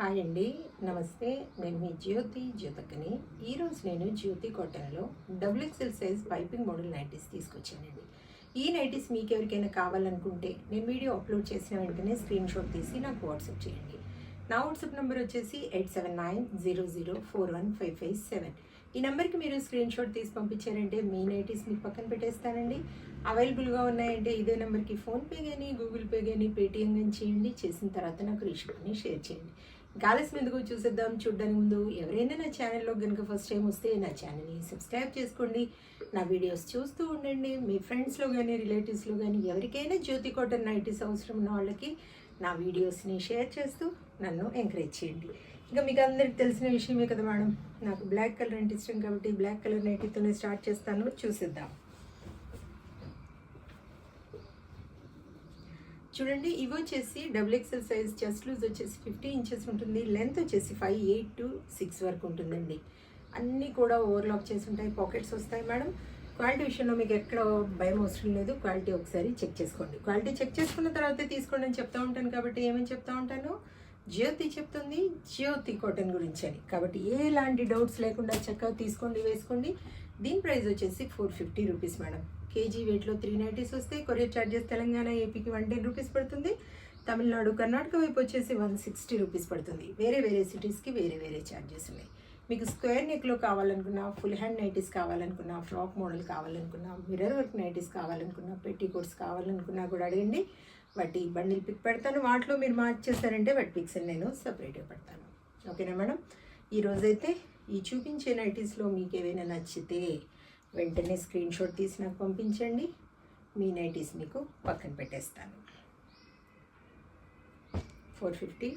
Hi అండి, నమస్తే. నేను మీ జ్యోతకని. ఈరోజు నేను జ్యోతి కాటన్లో double XL size piping model nighties తీసుకొచ్చానండి. ఈ నైటీస్ మీకు ఎవరికైనా కావాలనుకుంటే నేను వీడియో అప్లోడ్ చేసిన వెంటనే స్క్రీన్ షాట్ తీసి నాకు వాట్సాప్ చేయండి. నా వాట్సాప్ నెంబర్ వచ్చేసి 8790041557. ఈ నెంబర్కి మీరు స్క్రీన్ షాట్ తీసి పంపించారంటే మీ నైటీస్ మీకు పక్కన పెట్టేస్తానండి. అవైలబుల్గా ఉన్నాయంటే ఇదే నెంబర్కి ఫోన్పే కానీ గూగుల్ పే కానీ పేటిఎం కానీ చేయండి. చేసిన తర్వాత నాకు రిసిప్ట్ని షేర్ చేయండి. ఆలస్యం ఎందుకు చూసేద్దాం. చూడడానికి ముందు ఎవరైనా నా ఛానల్లో కనుక ఫస్ట్ టైం వస్తే నా ఛానల్ని సబ్స్క్రైబ్ చేసుకోండి. నా వీడియోస్ చూస్తూ ఉండండి. మీ ఫ్రెండ్స్లో కానీ రిలేటివ్స్లో కానీ ఎవరికైనా జ్యోతి కాటన్ నైటీస్ అవసరం ఉన్న వాళ్ళకి నా వీడియోస్ని షేర్ చేస్తూ నన్ను ఎంకరేజ్ చేయండి. ఇంకా మీకు అందరికి తెలిసిన విషయమే కదా మేడం, నాకు బ్లాక్ కలర్ అంటే ఇష్టం కాబట్టి బ్లాక్ కలర్ నైటీతోనే స్టార్ట్ చేస్తాను. చూసేద్దాం. చూడండి, ఇవి వచ్చేసి double XL size. Chest loose వచ్చేసి 50 ఇంచెస్ ఉంటుంది. లెంత్ వచ్చేసి 5, 8 to 6 వరకు ఉంటుందండి. అన్నీ కూడా ఓవర్లాక్ చేసి ఉంటాయి. పాకెట్స్ వస్తాయి మేడం. క్వాలిటీ విషయంలో మీకు ఎక్కడ భయం అవసరం లేదు. క్వాలిటీ ఒకసారి చెక్ చేసుకోండి. క్వాలిటీ చెక్ చేసుకున్న తర్వాతే తీసుకోండి అని చెప్తూ ఉంటాను. కాబట్టి ఏమని చెప్తూ ఉంటాను, జ్యోతి చెప్తుంది జ్యోతి కాటన్ గురించి అని. కాబట్టి ఎలాంటి డౌట్స్ లేకుండా చక్కగా తీసుకోండి, వేసుకోండి. దీని ప్రైస్ వచ్చేసి 450 రూపీస్ మేడం. కేజీ వెయిట్లో 3 నైటీస్ వస్తాయి. కొరియర్ ఛార్జెస్ తెలంగాణ ఏపీకి 110 రూపీస్ పడుతుంది. తమిళనాడు కర్ణాటక వైపు వచ్చేసి 160 రూపీస్ పడుతుంది. వేరే వేరే సిటీస్కి వేరే వేరే ఛార్జెస్ ఉన్నాయి. మీకు స్క్వేర్ నెక్లో కావాలనుకున్నా, ఫుల్ హ్యాండ్ నైటీస్ కావాలనుకున్నా, ఫ్రాక్ మోడల్ కావాలనుకున్నా, మిర్రర్ వర్క్ నైటీస్ కావాలనుకున్నా, పెట్టికోట్స్ కావాలనుకున్నా కూడా అడగండి. వాటి బండిల్ పిక్ పెడతాను. వాటిలో మీరు మార్చేస్తారంటే వాటి పిక్స్ నేను సపరేట్గా పెడతాను. ఓకేనా మేడం? ఈరోజైతే ఈ చూపించే నైటీస్లో మీకు ఏవైనా నచ్చితే వెంటనే స్క్రీన్ షాట్ తీసి నాకు పంపించండి. మీ నైటీస్ మీకు పక్కన పెట్టేస్తాను. 450